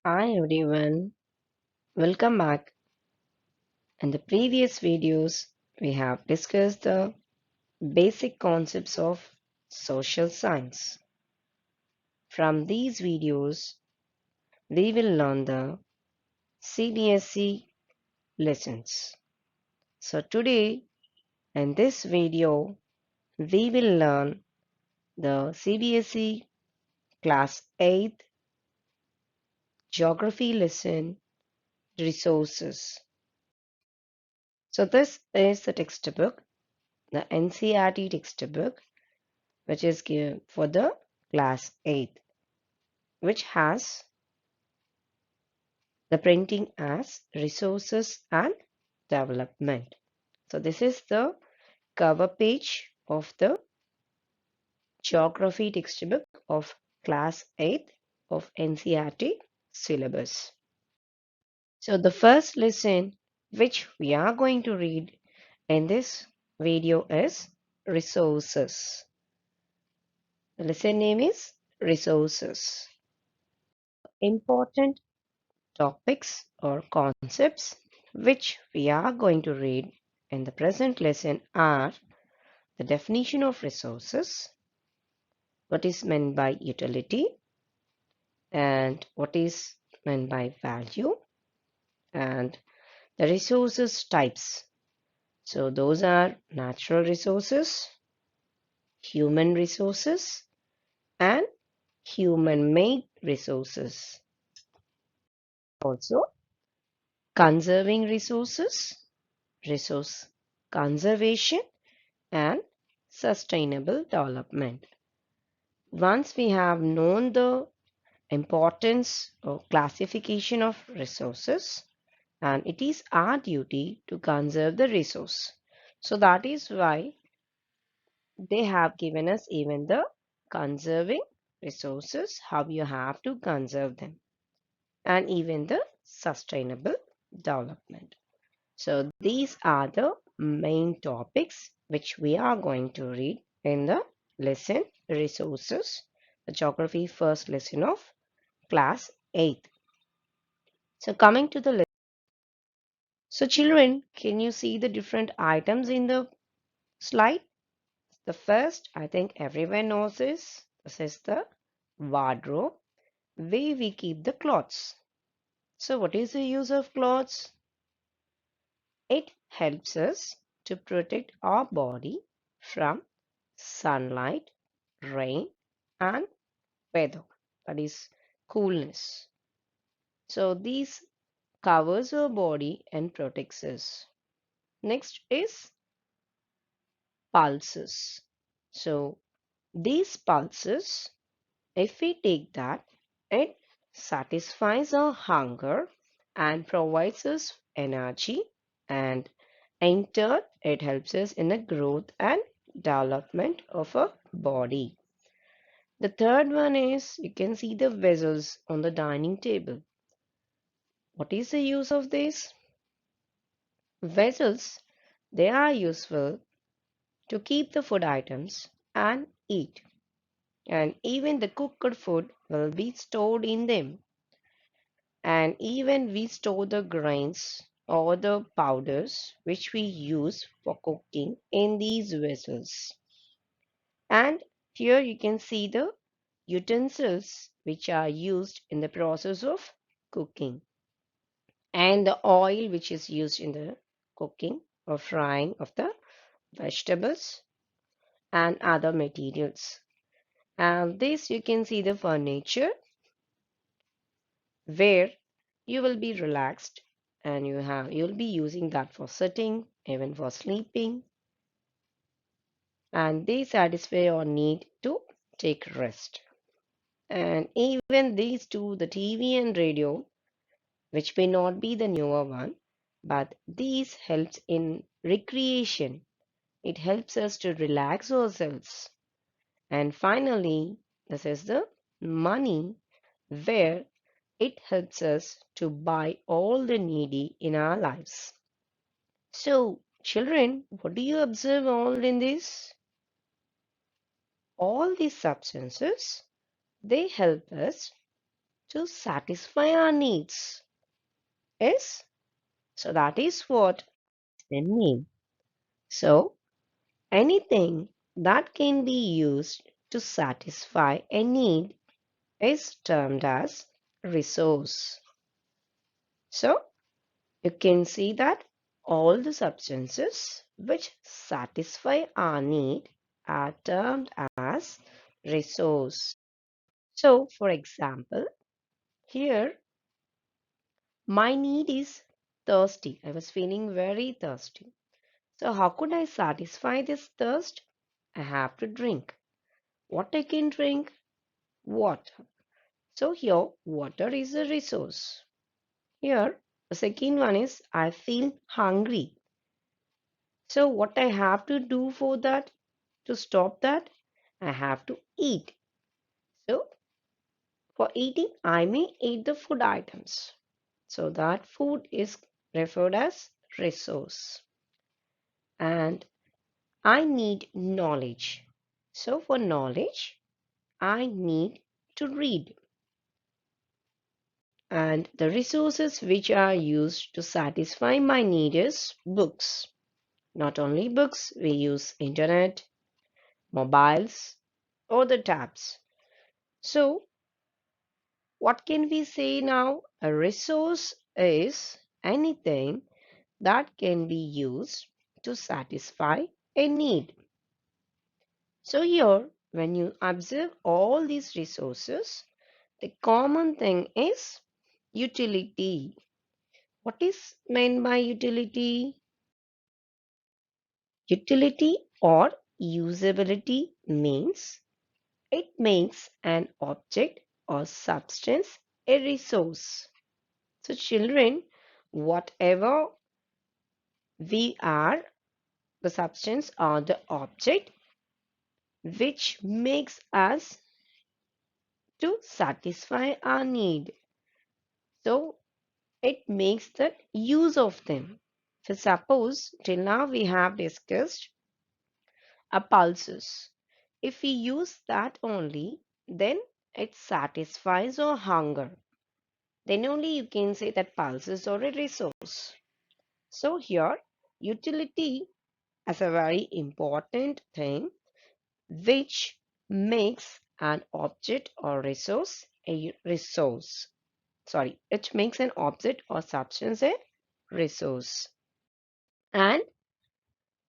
Hi everyone, welcome back. In the previous videos, we have discussed the basic concepts of social science. From these videos, we will learn the CBSE lessons. So today, in this video, we will learn the CBSE Class 8 Geography lesson resources. So this is the textbook, the NCERT textbook which is given for the class 8, which has the printing as resources and development. So this is the cover page of the geography textbook of class 8 of NCERT syllabus. So the first lesson which we are going to read in this video is resources. The lesson name is resources. Important topics or concepts which we are going to read in the present lesson are the definition of resources, what is meant by utility, and what is meant by value, and the resources types. So those are natural resources, human resources, and human-made resources. Also, conserving resources, resource conservation, and sustainable development. Once we have known the importance or classification of resources, and it is our duty to conserve the resource. So that is why they have given us even the conserving resources, how you have to conserve them, and even the sustainable development. So these are the main topics which we are going to read in the lesson resources, the geography first lesson of class 8. So coming to the lesson. So children, can you see the different items in the slide? The first, I think everyone knows this. This is the wardrobe where we keep the clothes. So what is the use of clothes? It helps us to protect our body from sunlight, rain, and weather, that is coolness. So these covers our body and protects us. Next is pulses. So these pulses, if we take that, it satisfies our hunger and provides us energy, and in turn it helps us in the growth and development of a body. The third one is you can see the vessels on the dining table. What is the use of this? Vessels, they are useful to keep the food items and eat. And even the cooked food will be stored in them. And even we store the grains or the powders which we use for cooking in these vessels. And here you can see the utensils which are used in the process of cooking, and the oil which is used in the cooking or frying of the vegetables and other materials. And this you can see the furniture where you will be relaxed, and you'll be using that for sitting, even for sleeping, and they satisfy your need to take rest. And even these two, the TV and radio, which may not be the newer one, but these helps in recreation. It helps us to relax ourselves. And finally, this is the money where it helps us to buy all the needy in our lives. So, children, what do you observe all in this? All these substances, they help us to satisfy our needs. Yes? So that is what they mean. So anything that can be used to satisfy a need is termed as resource. So you can see that all the substances which satisfy our need are termed as resource. So for example, here my need is thirsty. I was feeling very thirsty. So how could I satisfy this thirst? I have to drink. What I can drink? Water. So here water is a resource. Here the second one is I feel hungry. So what I have to do for that, to stop that, I have to eat. So for eating, I may eat the food items. So that food is referred as resource. And I need knowledge. So for knowledge, I need to read. And the resources which are used to satisfy my need is books. Not only books, we use internet, mobiles, or the tabs. So what can we say now? A resource is anything that can be used to satisfy a need. So here, when you observe all these resources, the common thing is utility. What is meant by utility? Utility or usability means it makes an object or substance a resource. So children, whatever we are, the substance or the object which makes us to satisfy our need. So it makes the use of them. So suppose till now we have discussed a pulses. If we use that only, then it satisfies our hunger. Then only you can say that pulses are a resource. So here, utility as a very important thing which makes an object or resource a resource. Sorry, it makes an object or substance a resource. And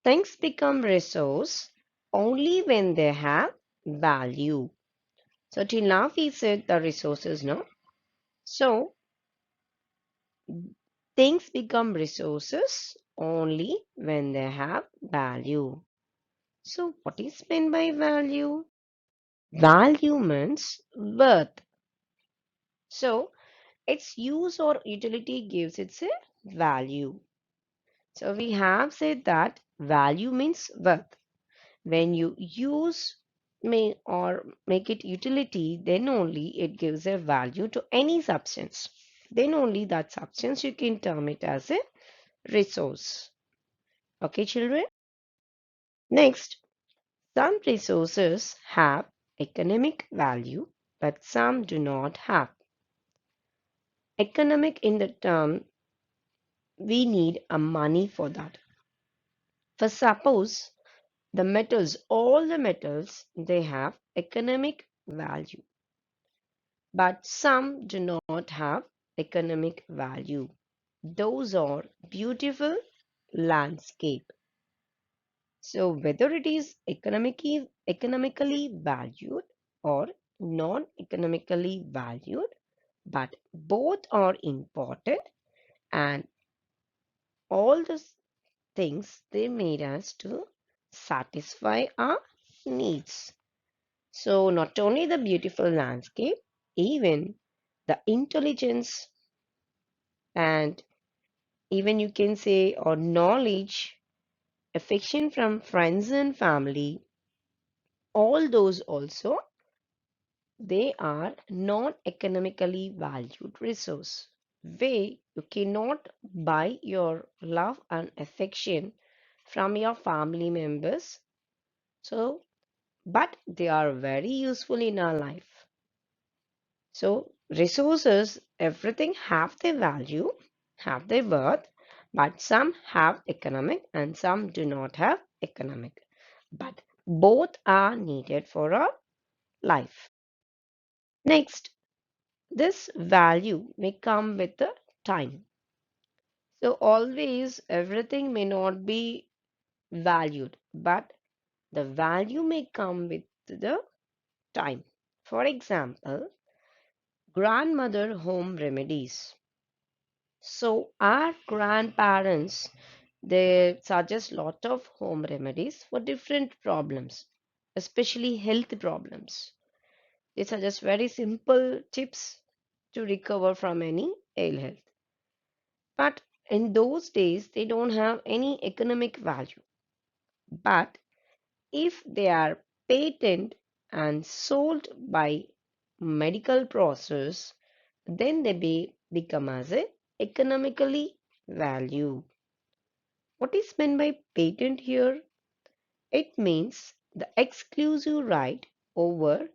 things become resource only when they have value. So till now we said the resources, no? So things become resources only when they have value. So what is meant by value? Value means worth. So its use or utility gives it a value. So we have said that value means worth. When you use may or make it utility, then only it gives a value to any substance. Then only that substance you can term it as a resource. Okay, children? Next, some resources have economic value, but some do not have. Economic in the term, we need a money for that. For suppose the metals, all the metals, they have economic value, but some do not have economic value. Those are beautiful landscape. So whether it is economically valued or non-economically valued, but both are important and all the things they made us to satisfy our needs. So not only the beautiful landscape, even the intelligence and even you can say or knowledge, affection from friends and family, all those also they are not economically valued resource. Way you cannot buy your love and affection from your family members. So, but they are very useful in our life. So Resources, everything have their value, have their worth, but some have economic and some do not have economic. But both are needed for our life. Next, this value may come with the time. So always everything may not be valued, but the value may come with the time. For example, grandmother home remedies. So our grandparents, they suggest lot of home remedies for different problems, especially health problems. They suggest very simple tips to recover from any ill health. But in those days, they don't have any economic value. But if they are patent and sold by medical process, then they become as a economically value. What is meant by patent here? It means the exclusive right over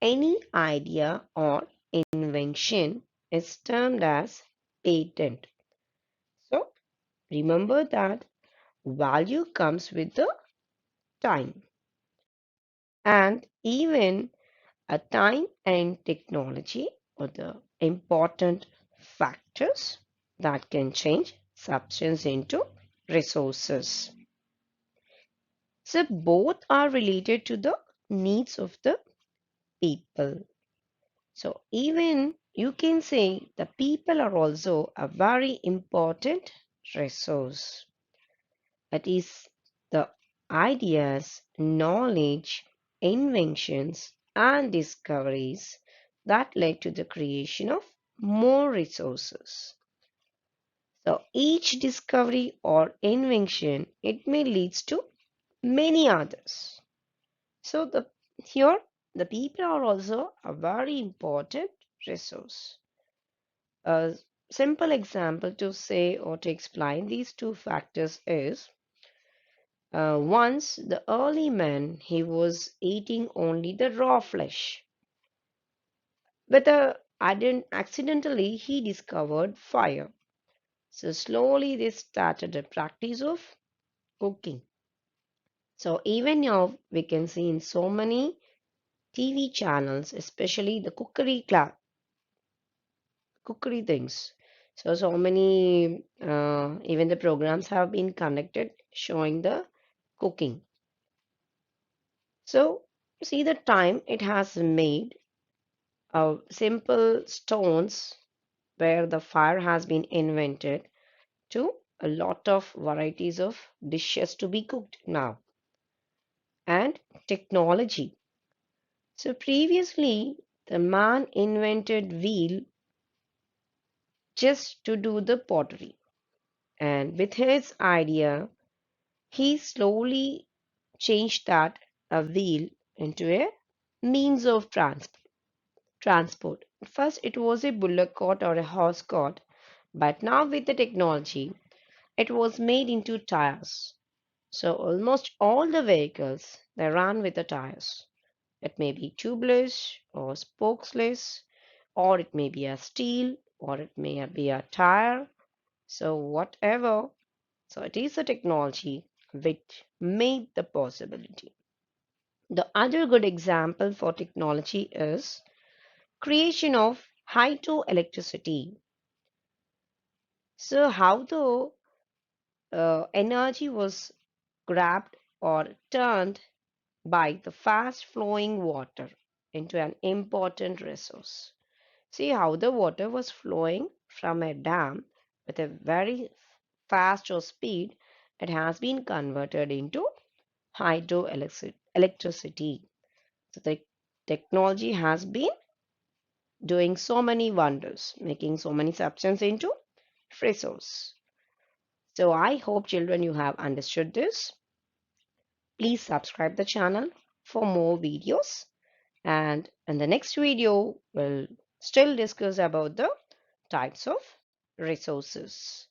any idea or invention is termed as patent. So remember that value comes with the time, and even a time and technology are the important factors that can change substance into resources. So both are related to the needs of the people. So even you can say the people are also a very important resource. That is the ideas, knowledge, inventions, and discoveries that led to the creation of more resources. So each discovery or invention, it may leads to many others. So here the people are also a very important resource. A simple example to say or to explain these two factors is once the early man he was eating only the raw flesh, but accidentally he discovered fire. So slowly they started the practice of cooking. So even now we can see in so many TV channels, especially the cookery things. So many even the programs have been conducted showing the cooking. So see the time it has made simple stones where the fire has been invented to a lot of varieties of dishes to be cooked now, and technology. So previously the man invented wheel just to do the pottery, and with his idea he slowly changed that a wheel into a means of transport. First it was a bullock cart or a horse cart, but now with the technology it was made into tires. So almost all the vehicles they run with the tires. It may be tubeless or spokeless, or it may be a steel, or it may be a tire. So whatever, so it is a technology which made the possibility. The other good example for technology is creation of hydroelectricity. So how the energy was grabbed or turned by the fast flowing water into an important resource. See how the water was flowing from a dam with a very fast or speed, it has been converted into hydroelectricity. So the technology has been doing so many wonders, making so many substances into resource. So I hope children you have understood this. Please subscribe the channel for more videos, and in the next video we'll still discuss about the types of resources.